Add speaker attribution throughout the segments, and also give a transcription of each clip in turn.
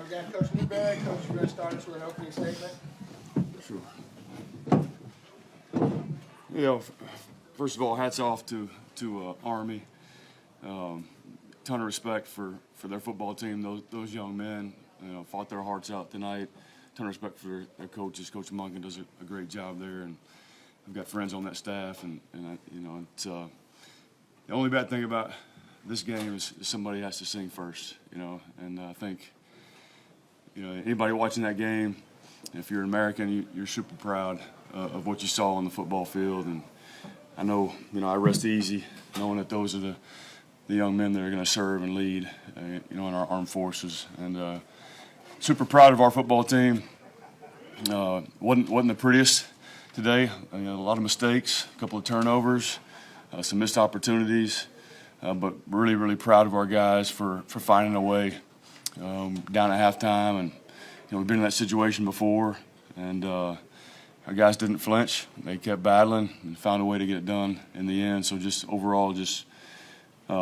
Speaker 1: We got Coach Newberry. Coach, you're going to start us with an opening statement.
Speaker 2: Sure. You know, first of all, hats off to Army. Ton of respect for their football team. Those young men, fought their hearts out tonight. Ton of respect for their coaches. Coach Munkin does a great job there, and I've got friends on that staff. And it's the only bad thing about this game is somebody has to sing first. And I think anybody watching that game, if you're an American, you're super proud of what you saw on the football field. And I know I rest easy knowing that those are the young men that are going to serve and lead, in our armed forces. And super proud of our football team. Wasn't the prettiest today. A lot of mistakes, a couple of turnovers, some missed opportunities. But really, really proud of our guys for finding a way down at halftime. And we've been in that situation before, and our guys didn't flinch. They kept battling and found a way to get it done in the end. So just overall,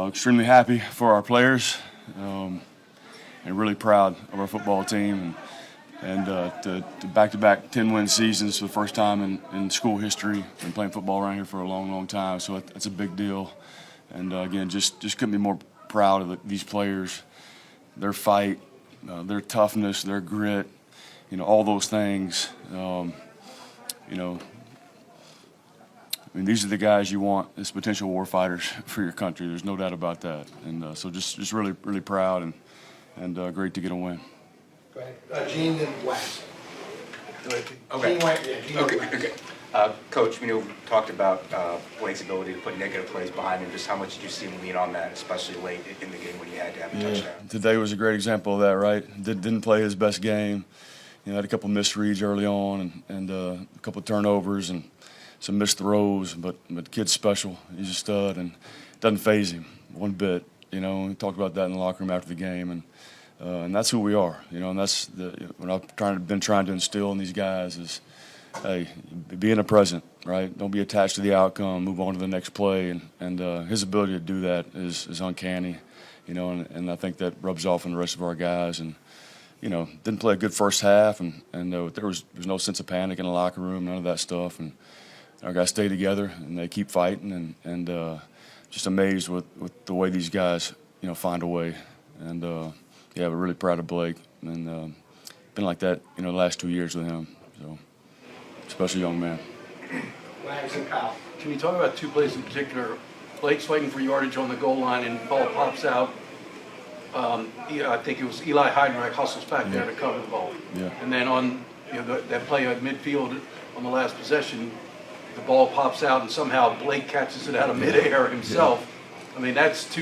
Speaker 2: extremely happy for our players, and really proud of our football team, and to back-to-back 10-win seasons for the first time in school history. Been playing football around here for a long, long time, so that's a big deal. And again, just couldn't be more proud of these players, their fight, their toughness, their grit, all those things. These are the guys you want as potential war fighters for your country. There's no doubt about that. And so just really, really proud and great to get a win.
Speaker 1: Go ahead. Gene and Wax.
Speaker 3: Okay.
Speaker 1: Gene
Speaker 3: Okay. Coach, we talked about Blake's ability to put negative plays behind him. Just how much did you see him lean on that, especially late in the game when he had to have a touchdown?
Speaker 2: Today was a great example of that, right? Didn't play his best game. Had a couple missed reads early on and a couple of turnovers and some missed throws, but the kid's special. He's a stud, and it doesn't faze him one bit. We talked about that in the locker room after the game, and that's who we are. And that's what I've been trying to instill in these guys is, hey, be in the present, right? Don't be attached to the outcome. Move on to the next play, and his ability to do that is uncanny, and I think that rubs off on the rest of our guys. And didn't play a good first half, and there was no sense of panic in the locker room, none of that stuff, and our guys stay together and they keep fighting, and just amazed with the way these guys find a way. And we're really proud of Blake, and been like that the last 2 years with him. So special young man.
Speaker 1: Wax and Kyle.
Speaker 4: Can you talk about two plays in particular? Blake's fighting for yardage on the goal line and the ball pops out. I think it was Eli Heidenreich hustles back there to cover the ball.
Speaker 2: Yeah.
Speaker 4: And then on that play at midfield on the last possession, the ball pops out and somehow Blake catches it out of midair himself. Yeah. That's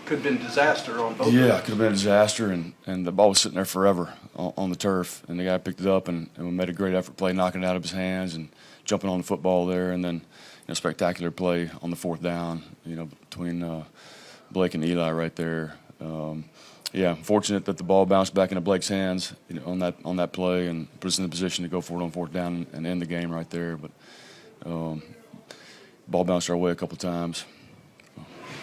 Speaker 4: could have been disaster on both.
Speaker 2: Yeah, it could have been a disaster, and the ball was sitting there forever on the turf, and the guy picked it up and made a great effort play, knocking it out of his hands and jumping on the football there, and then a spectacular play on the fourth down, between Blake and Eli right there. Fortunate that the ball bounced back into Blake's hands on that play and put us in the position to go for it on fourth down and end the game right there. But ball bounced our way a couple times.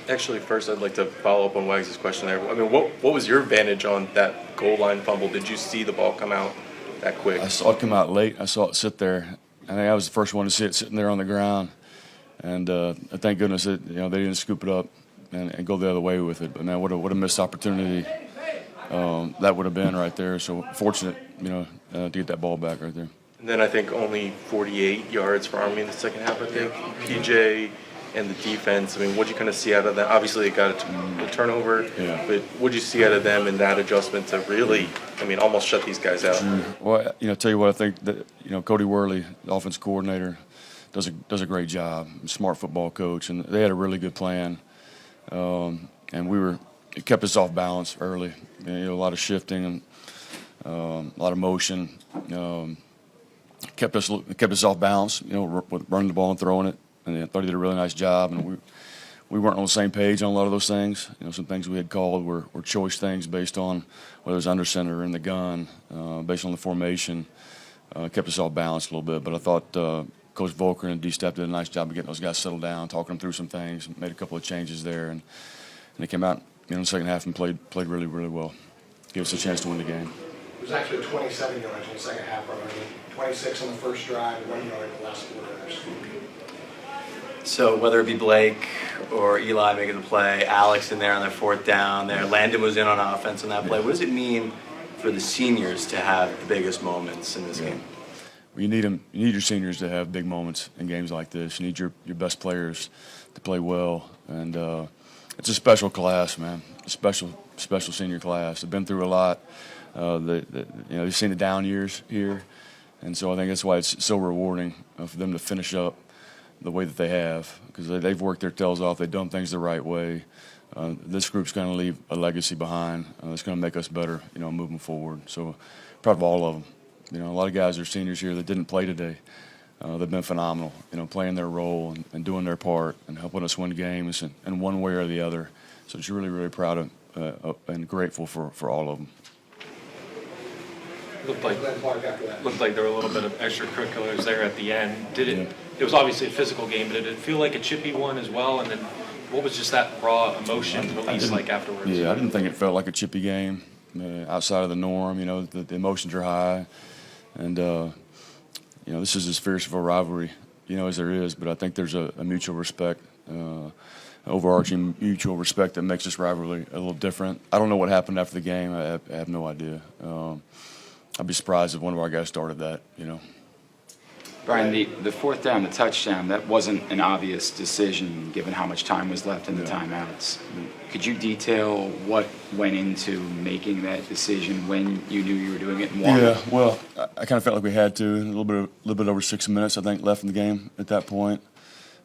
Speaker 5: Actually, first I'd like to follow up on Wags' question there. What was your advantage on that goal line fumble? Did you see the ball come out that quick?
Speaker 2: I saw it come out late. I saw it sit there. I think I was the first one to see it sitting there on the ground. And thank goodness that they didn't scoop it up and go the other way with it. But man, what a missed opportunity that would have been right there. So fortunate, to get that ball back right there.
Speaker 5: And then I think only 48 yards for Army in the second half. I think PJ and the defense. What did you kind of see out of them? Obviously, they got a turnover.
Speaker 2: Yeah.
Speaker 5: But what did you see out of them in that adjustment to really, almost shut these guys out?
Speaker 2: Well, tell you what, I think that Cody Worley, the offense coordinator, does a great job. Smart football coach, and they had a really good plan. And it kept us off balance early. A lot of shifting and a lot of motion. Kept us off balance. With running the ball and throwing it. And I thought he did a really nice job. And we weren't on the same page on a lot of those things. Some things we had called were choice things based on whether it was under center or in the gun, based on the formation. Kept us off balance a little bit. But I thought Coach Volker and D-Step did a nice job of getting those guys settled down, talking them through some things, made a couple of changes there, and they came out in the second half and played really, really well. give us a chance to win the game.
Speaker 1: It was actually 27 yards in the second half, already. 26 on the first drive, 1 yard in the last 4 drives.
Speaker 6: So whether it be Blake or Eli making the play, Alex in there on their fourth down there, Landon was in on offense on that play. What does it mean for the seniors to have the biggest moments in this game?
Speaker 2: Well, you need them. You need your seniors to have big moments in games like this. You need your best players to play well, and it's a special class, man. A special senior class. They've been through a lot. They've seen the down years here, and so I think that's why it's so rewarding for them to finish up the way that they have, because they've worked their tails off. They've done things the right way. This group's going to leave a legacy behind. It's going to make us better, moving forward. So proud of all of them. A lot of guys are seniors here that didn't play today. They've been phenomenal, playing their role and doing their part and helping us win games in one way or the other. So just really, really proud of and grateful for all of them.
Speaker 7: Looked like
Speaker 1: Glenn Clark after that.
Speaker 7: there were a little bit of extracurriculars there at the end. It was obviously a physical game, but did it feel like a chippy one as well? And then what was just that raw emotion release like afterwards?
Speaker 2: Yeah, I didn't think it felt like a chippy game outside of the norm. The emotions are high. And, this is as fierce of a rivalry, as there is. But I think there's a mutual respect, overarching mutual respect that makes this rivalry a little different. I don't know what happened after the game. I have no idea. I'd be surprised if one of our guys started that,
Speaker 8: Brian, the fourth down, the touchdown, that wasn't an obvious decision given how much time was left in the timeouts. Could you detail what went into making that decision when you knew you were doing it and why?
Speaker 2: Yeah, well, I kind of felt like we had to. A little bit over 6 minutes, I think, left in the game at that point.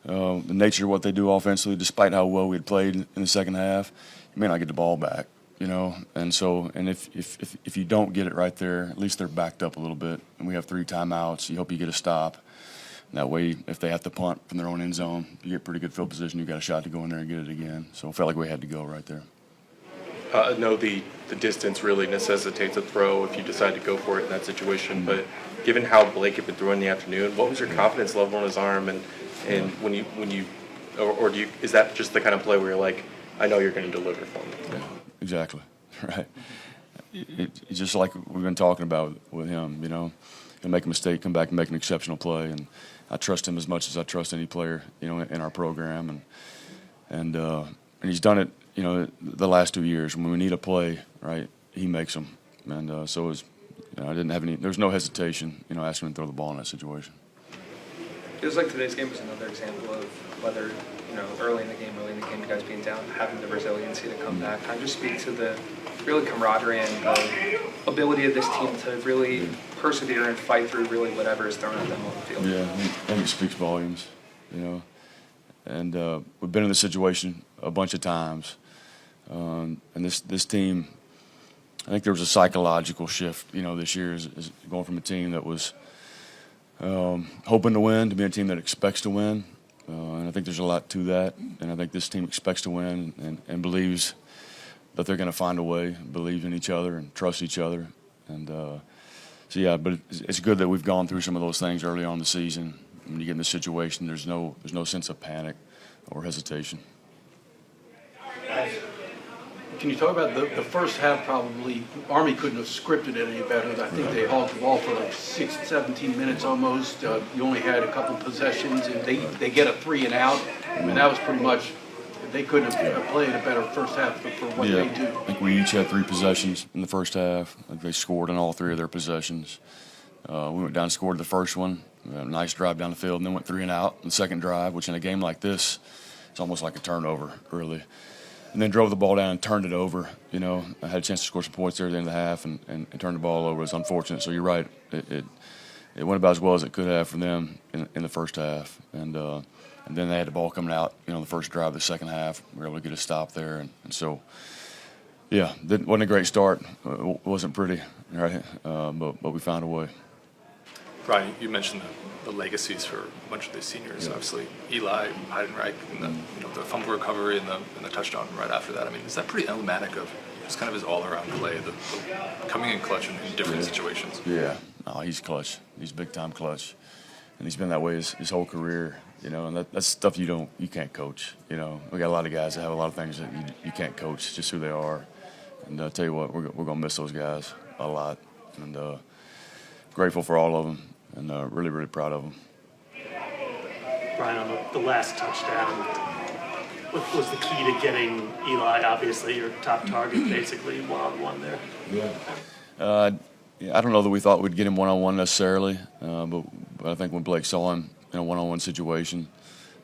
Speaker 2: The nature of what they do offensively, despite how well we had played in the second half, you may not get the ball back, And so, if you don't get it right there, at least they're backed up a little bit, and we have 3 timeouts. You hope you get a stop. That way, if they have to punt from their own end zone, you get pretty good field position. You got a shot to go in there and get it again. So it felt like we had to go right there.
Speaker 5: No, the distance really necessitates a throw if you decide to go for it in that situation. But given how Blake had been throwing in the afternoon, what was your confidence level on his arm? And when you or do you, is that just the kind of play where you're like, I know you're going to deliver for me?
Speaker 2: Yeah, exactly. Right. It's just like we've been talking about with him, He'll make a mistake, come back and make an exceptional play. And I trust him as much as I trust any player, in our program. And he's done it, the last 2 years. When we need a play, right, he makes them. And so it was, I didn't have any, there was no hesitation, asking him to throw the ball in that situation.
Speaker 9: Feels like today's game was another example of whether, early in the game, you guys being down, having the resiliency to come back. Can I just speak to the really camaraderie and the ability of this team to really persevere and fight through really whatever is thrown at them on the field?
Speaker 2: Yeah, I think it speaks volumes, And we've been in this situation a bunch of times. And this team, I think there was a psychological shift, this year is going from a team that was hoping to win to be a team that expects to win. And I think there's a lot to that. And I think this team expects to win and believes that they're going to find a way, believes in each other and trust each other. And so, yeah, but it's good that we've gone through some of those things early on in the season. When you get in this situation, there's no sense of panic or hesitation.
Speaker 4: Can you talk about the first half? Probably Army couldn't have scripted it any better. I think they hauled the ball for like 17 minutes almost. You only had a couple possessions, and they get a 3 and out. I mean, that was pretty much, they couldn't have played a better first half for what they do.
Speaker 2: I think we each had 3 possessions in the first half. I think they scored on all 3 of their possessions. We went down and scored the first one. A nice drive down the field, and then went 3 and out in the second drive, which in a game like this, it's almost like a turnover, really. And then drove the ball down and turned it over. I had a chance to score some points there at the end of the half and turned the ball over. It was unfortunate. So you're right. It went about as well as it could have for them in the first half. And then they had the ball coming out, the first drive of the second half. We were able to get a stop there. And so, yeah, it wasn't a great start. It wasn't pretty, right? But we found a way.
Speaker 10: Brian, you mentioned the legacies for a bunch of these seniors. Obviously, Eli, Heidenreich, and the fumble recovery and the touchdown right after that. I mean, is that pretty emblematic of just kind of his all-around play, the coming in clutch in different situations?
Speaker 2: Yeah, he's clutch. He's big-time clutch, and he's been that way his whole career. And that's stuff you can't coach. We got a lot of guys that have a lot of things that you can't coach, just who they are. And I tell you what, we're going to miss those guys a lot. And grateful for all of them, and really, really proud of them.
Speaker 11: Brian, on the last touchdown, what was the key to getting Eli, obviously your top target, basically one-on-one there?
Speaker 2: Yeah, I don't know that we thought we'd get him one-on-one necessarily, but I think when Blake saw him in a one-on-one situation,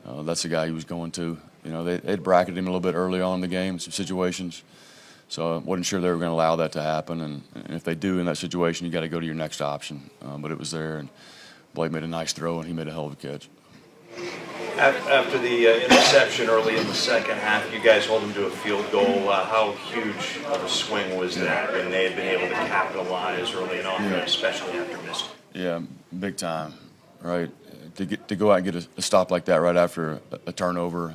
Speaker 2: that's the guy he was going to. You know, they'd bracketed him a little bit early on in the game in some situations, so I wasn't sure they were going to allow that to happen. And if they do in that situation, you got to go to your next option. But it was there, and Blake made a nice throw, and he made a hell of a catch.
Speaker 12: After the interception early in the second half, you guys hold them to a field goal. How huge of a swing was that when they had been able to capitalize early and often, especially after missing?
Speaker 2: Yeah, big time, right? To go out and get a stop like that right after a turnover,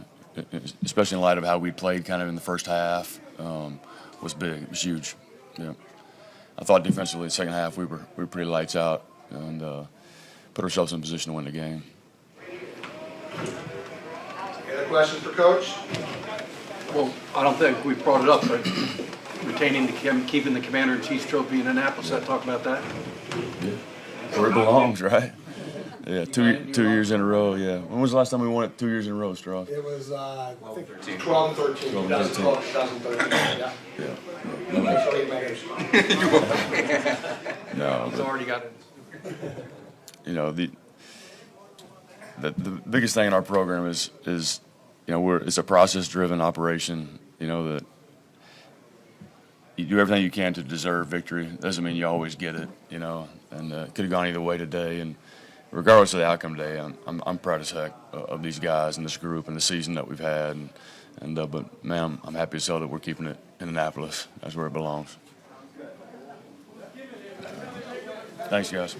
Speaker 2: especially in light of how we played kind of in the first half, was big. It was huge. Yeah, I thought defensively in the second half we were pretty lights out and put ourselves in a position to win the game.
Speaker 1: Any other questions for Coach?
Speaker 4: Well, I don't think we brought it up, but keeping the Commander-in-Chief's trophy in Annapolis, talk about that?
Speaker 2: Yeah. Where it belongs, right? Yeah, two years in a row, yeah. When was the last time we won it 2 years in a row, Strauss?
Speaker 1: It was, I think, 12 and 13. 2013, yeah.
Speaker 2: Yeah.
Speaker 1: Make sure you make it.
Speaker 2: No,
Speaker 4: He's already got it.
Speaker 2: you know, the biggest thing in our program is you know, it's a process-driven operation. You know, that you do everything you can to deserve victory. Doesn't mean you always get it, you know, and it could have gone either way today. And regardless of the outcome today, I'm proud as heck of these guys and this group and the season that we've had. But man, I'm happy as hell that we're keeping it in Annapolis. That's where it belongs. Thanks, guys.